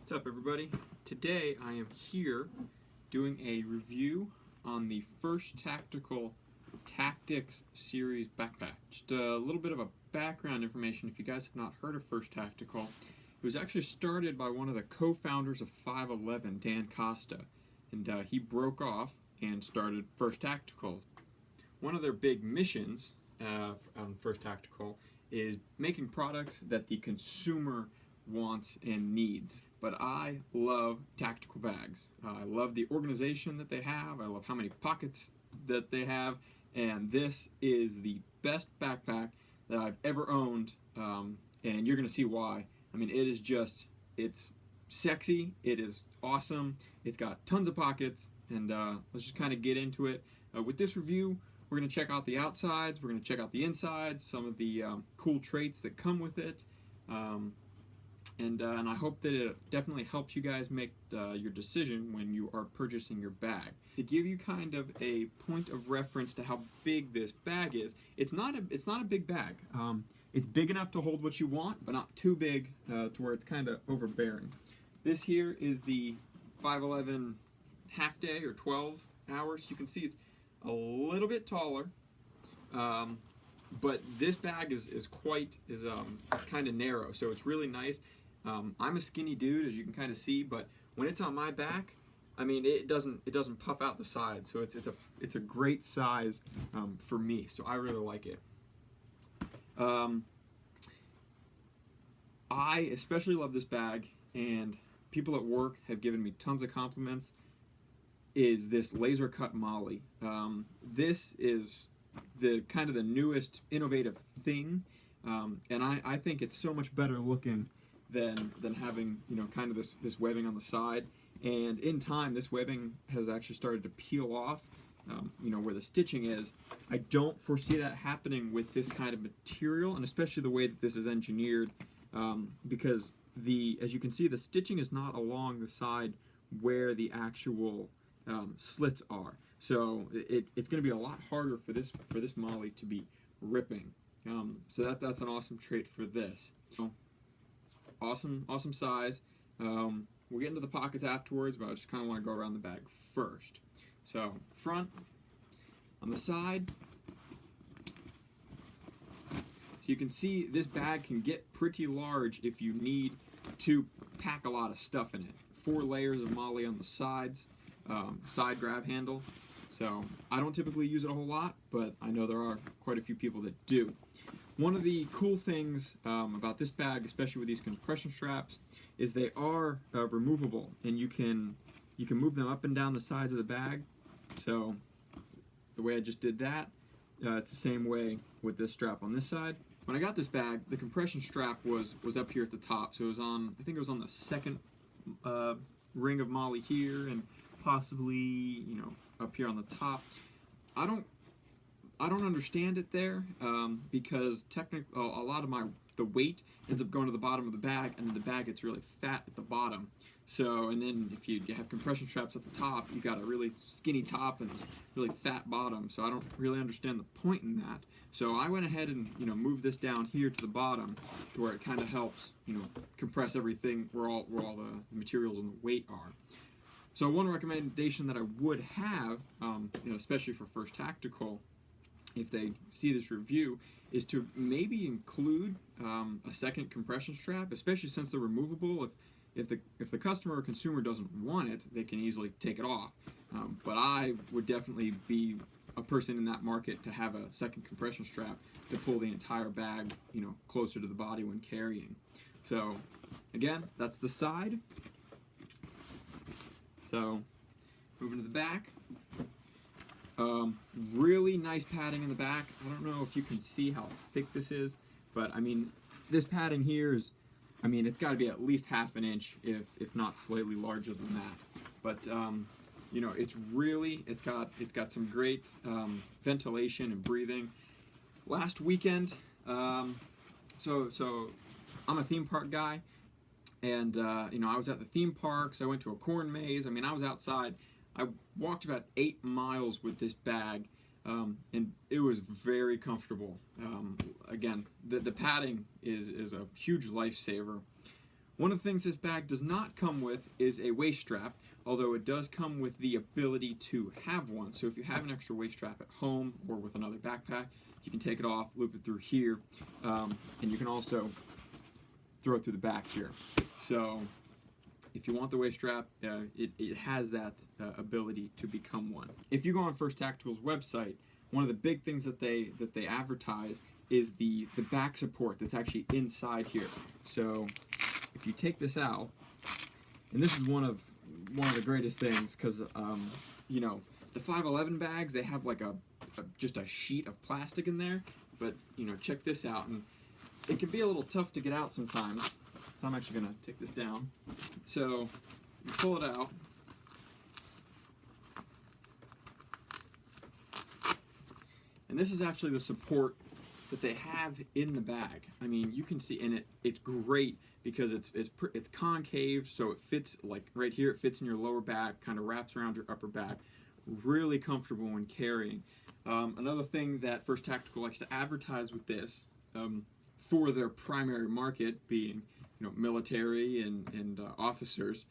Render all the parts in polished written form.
What's up, everybody? Today I am here doing a review on the First Tactical Tactix series backpack. Just a little bit of a background information if you guys have not heard of First Tactical. It was actually started by one of the co-founders of 511, Dan Costa, and he broke off and started First Tactical. One of their big missions on First Tactical is making products that the consumer wants and needs. But I love tactical bags. I love the organization that they have. I love how many pockets that they have, and this is the best backpack that I've ever owned, and you're gonna see why. I mean, it's sexy, it is awesome, it's got tons of pockets, and let's just kind of get into it. With this review, we're gonna check out the outsides, we're gonna check out the insides, some of the cool traits that come with it. And I hope that it definitely helps you guys make your decision when you are purchasing your bag. To give you kind of a point of reference to how big this bag is, it's not a big bag. It's big enough to hold what you want, but not too big to where it's kind of overbearing. This here is the 511 half day or 12 hours. You can see it's a little bit taller. But this bag is kind of narrow, so it's really nice. I'm a skinny dude, as you can kind of see, but when it's on my back, I mean, it doesn't puff out the side, so it's a great size for me. So I really like it. I especially love this bag, and people at work have given me tons of compliments. Is this laser cut Molly? This is the kind of the newest innovative thing, and I think it's so much better looking than having, you know, kind of this webbing on the side. And in time, this webbing has actually started to peel off, you know, where the stitching is. I don't foresee that happening with this kind of material, and especially the way that this is engineered, because as you can see, the stitching is not along the side where the actual slits are. So it's going to be a lot harder for this Molly to be ripping. So that's an awesome trait for this. So, awesome size. We'll get into the pockets afterwards, but I just kind of want to go around the bag first. So front, on the side. So you can see this bag can get pretty large if you need to pack a lot of stuff in it. 4 layers of Molly on the sides, side grab handle. So I don't typically use it a whole lot, but I know there are quite a few people that do. One of the cool things about this bag, especially with these compression straps, is they are removable, and you can move them up and down the sides of the bag. So the way I just did that, it's the same way with this strap on this side. When I got this bag, the compression strap was up here at the top, so it was on, I think it was on the second ring of Molly here, and possibly, you know, up here on the top. I don't understand it there, because technically a lot of the weight ends up going to the bottom of the bag, and then the bag gets really fat at the bottom. So, and then if you have compression straps at the top, you got a really skinny top and really fat bottom. So I don't really understand the point in that. So I went ahead and, you know, moved this down here to the bottom, to where it kind of helps, you know, compress everything where all the materials and the weight are. So one recommendation that I would have, you know, especially for First Tactical, if they see this review, is to maybe include a second compression strap, especially since they're removable. If the customer or consumer doesn't want it, they can easily take it off. But I would definitely be a person in that market to have a second compression strap to pull the entire bag, you know, closer to the body when carrying. So again, that's the side. So moving to the back. Really nice padding in the back. I don't know if you can see how thick this is, but I mean, this padding here is, I mean, it's got to be at least ½ an inch, if not slightly larger than that. But you know, it's got some great ventilation and breathing. Last weekend, so I'm a theme park guy, and you know, I was at the theme parks. I went to a corn maze. I mean, I was outside. I walked about 8 miles with this bag, and it was very comfortable. Again, the padding is a huge lifesaver. One of the things this bag does not come with is a waist strap, although it does come with the ability to have one. So if you have an extra waist strap at home or with another backpack, you can take it off, loop it through here, and you can also throw it through the back here. So if you want the waist strap, it has that ability to become one. If you go on First Tactical's website, one of the big things that they advertise is the back support that's actually inside here. So if you take this out, and this is one of the greatest things, because you know, the 511 bags, they have like just a sheet of plastic in there, but you know, check this out, and it can be a little tough to get out sometimes. So I'm actually gonna take this down. So you pull it out. And this is actually the support that they have in the bag. I mean, you can see, and it's great because it's concave, so it fits like right here. It fits in your lower back, kind of wraps around your upper back. Really comfortable when carrying. Another thing that First Tactical likes to advertise with this, for their primary market being, you know, military and officers.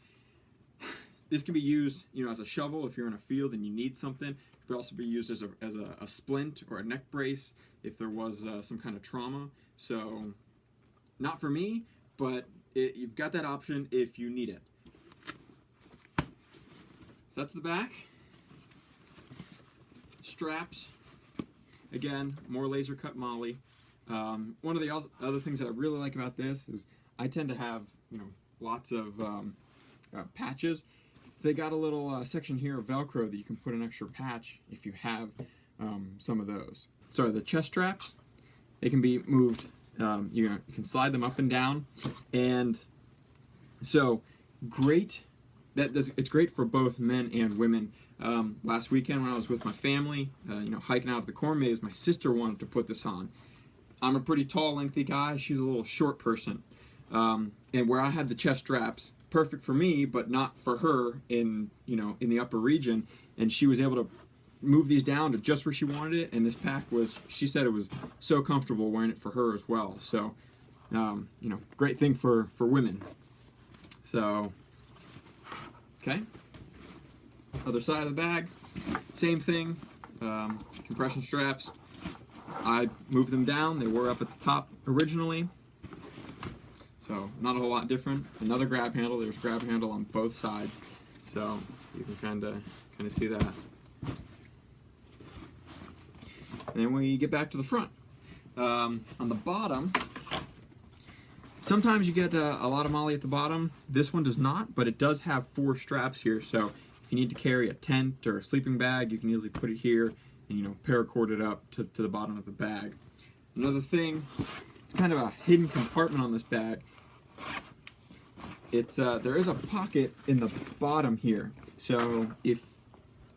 This can be used, you know, as a shovel if you're in a field and you need something. It could also be used as a splint or a neck brace if there was some kind of trauma. So, not for me, but you've got that option if you need it. So that's the back. Straps. Again, more laser cut moly. One of the other things that I really like about this is I tend to have, you know, lots of patches. They got a little section here of Velcro that you can put an extra patch if you have some of those. Sorry, the chest straps, they can be moved. You can slide them up and down, and so great. It's great for both men and women. Last weekend when I was with my family, you know, hiking out of the corn maze, my sister wanted to put this on. I'm a pretty tall, lengthy guy. She's a little short person, and where I had the chest straps, perfect for me, but not for her in the upper region. And she was able to move these down to just where she wanted it. And this pack was, she said, it was so comfortable wearing it for her as well. So, you know, great thing for women. So, okay. Other side of the bag, same thing. Compression straps. I moved them down. They were up at the top originally. So not a whole lot different. Another grab handle. There's grab handle on both sides, so you can kind of see that. And then we get back to the front. On the bottom, sometimes you get a lot of moly at the bottom. This one does not, but it does have 4 straps here. So if you need to carry a tent or a sleeping bag, you can easily put it here and, you know, paracord it up to the bottom of the bag. Another thing, it's kind of a hidden compartment on this bag. It's there is a pocket in the bottom here, so if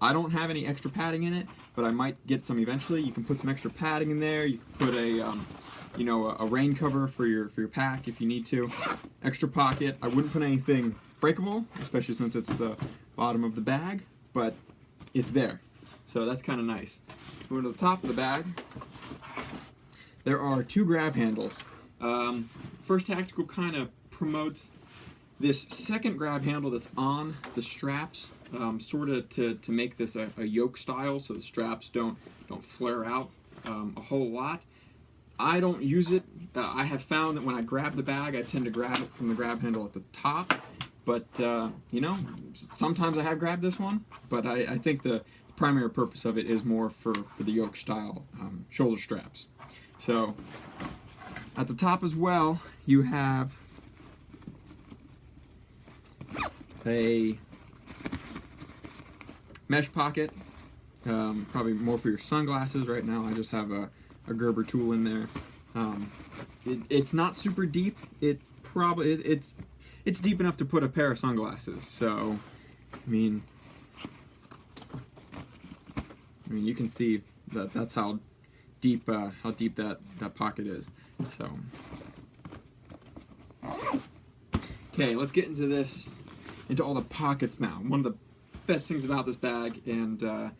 I don't have any extra padding in it, but I might get some eventually, you can put some extra padding in there. You can put a rain cover for your pack if you need to. Extra pocket. I wouldn't put anything breakable, especially since it's the bottom of the bag, but it's there, so that's kind of nice. Moving to the top of the bag, there are 2 grab handles. First Tactical kind of promotes this second grab handle that's on the straps, sort of to make this a yoke style, so the straps don't flare out a whole lot. I don't use it. I have found that when I grab the bag, I tend to grab it from the grab handle at the top. But you know, sometimes I have grabbed this one, but I think the primary purpose of it is more for the yoke style shoulder straps. So at the top as well, you have a mesh pocket, probably more for your sunglasses. Right now I just have a Gerber tool in there. It's not super deep. It's deep enough to put a pair of sunglasses. So I mean you can see that's how deep that pocket is. So okay, let's get into all the pockets now. One of the best things about this bag, and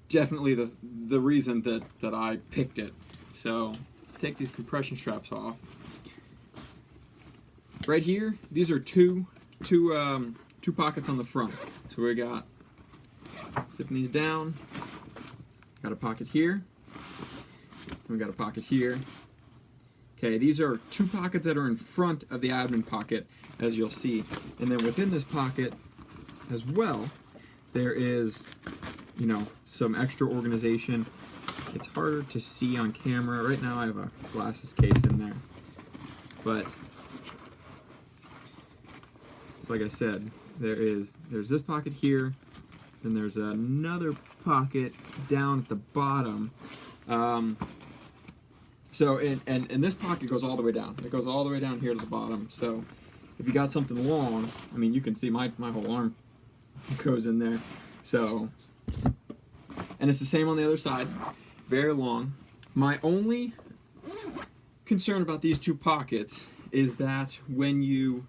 definitely the reason that I picked it. So take these compression straps off. right here, these are two pockets on the front. So we got, zipping these down, got a pocket here, and we got a pocket here. Okay, these are 2 pockets that are in front of the admin pocket, as you'll see. And then within this pocket as well, there is, you know, some extra organization. It's harder to see on camera. Right now I have a glasses case in there. But, it's like I said, there's this pocket here, and there's another pocket down at the bottom. So, and this pocket goes all the way down. It goes all the way down here to the bottom. So, if you got something long, I mean, you can see my whole arm goes in there. So, and it's the same on the other side. Very long. My only concern about these 2 pockets is that when you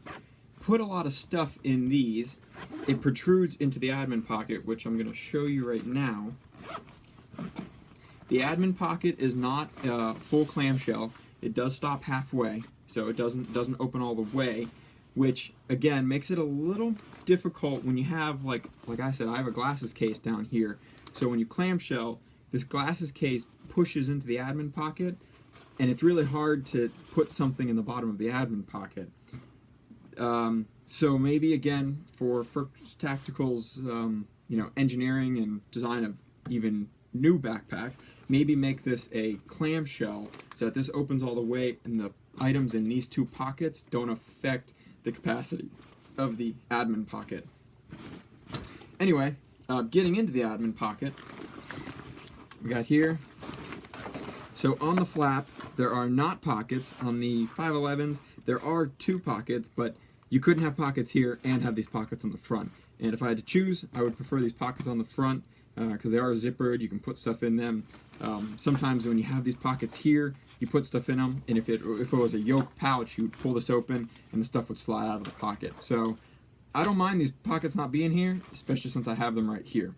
put a lot of stuff in these, it protrudes into the admin pocket, which I'm going to show you right now. The admin pocket is not full clamshell. It does stop halfway, so it doesn't open all the way, which again makes it a little difficult when you have, like I said, I have a glasses case down here. So when you clamshell, this glasses case pushes into the admin pocket, and it's really hard to put something in the bottom of the admin pocket. So maybe again for Tactical's you know, engineering and design of even new backpacks, maybe make this a clamshell so that this opens all the way and the items in these 2 pockets don't affect the capacity of the admin pocket. Anyway, getting into the admin pocket, we got here. So on the flap, there are not pockets. On the 511s, there are 2 pockets, but you couldn't have pockets here and have these pockets on the front. And if I had to choose, I would prefer these pockets on the front because they are zippered. You can put stuff in them. Sometimes when you have these pockets here, you put stuff in them, and if it was a yoke pouch, you would pull this open and the stuff would slide out of the pocket. So I don't mind these pockets not being here, especially since I have them right here.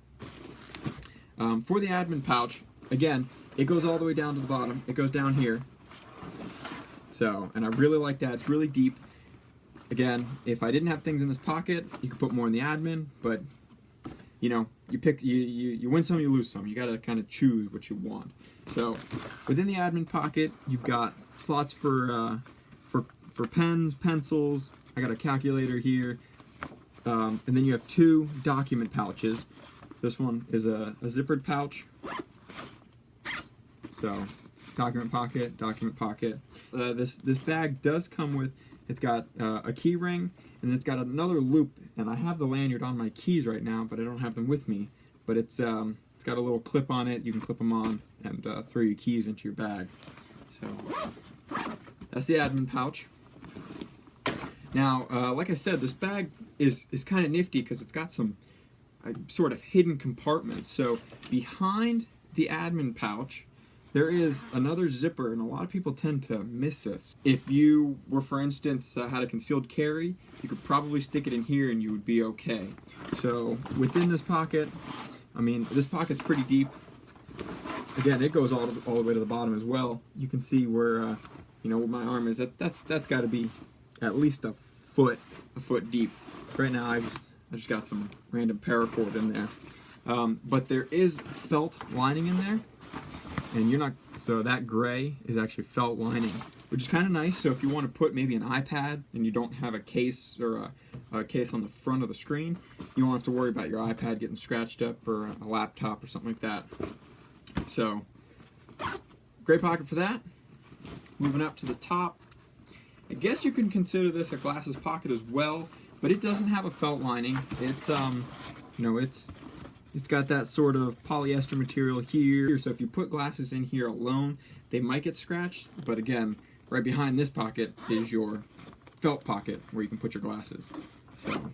For the admin pouch, again, it goes all the way down to the bottom. It goes down here. So, and I really like that. It's really deep. Again, if I didn't have things in this pocket, you could put more in the admin, but you know, you win some, you lose some. You gotta kind of choose what you want. So, within the admin pocket, you've got slots for pens, pencils. I got a calculator here, and then you have 2 document pouches. This one is a zippered pouch. So, document pocket, document pocket. This bag does come with, it's got a key ring, and it's got another loop, and I have the lanyard on my keys right now, but I don't have them with me. But it's got a little clip on it. You can clip them on and throw your keys into your bag. So that's the admin pouch. Now, like I said, this bag is kind of nifty because it's got some sort of hidden compartments. So behind the admin pouch, there is another zipper, and a lot of people tend to miss this. If you were, for instance, had a concealed carry, you could probably stick it in here and you would be okay. So within this pocket, I mean, this pocket's pretty deep. Again, it goes all the way to the bottom as well. You can see where, you know, where my arm is. That's got to be at least a foot deep. Right now, I just got some random paracord in there. But there is felt lining in there. And you're not, so that gray is actually felt lining, which is kind of nice. So if you want to put maybe an iPad and you don't have a case or a case on the front of the screen, you won't have to worry about your iPad getting scratched up or a laptop or something like that. So, great pocket for that. Moving up to the top. I guess you can consider this a glasses pocket as well, but it doesn't have a felt lining. It's, you know, it's got that sort of polyester material here, so if you put glasses in here alone, they might get scratched, but again, right behind this pocket is your felt pocket where you can put your glasses. So,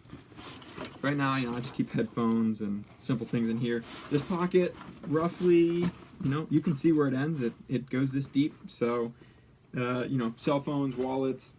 right now, you know, I just keep headphones and simple things in here. This pocket, roughly, you know, you can see where it ends. It goes this deep, so, you know, cell phones, wallets,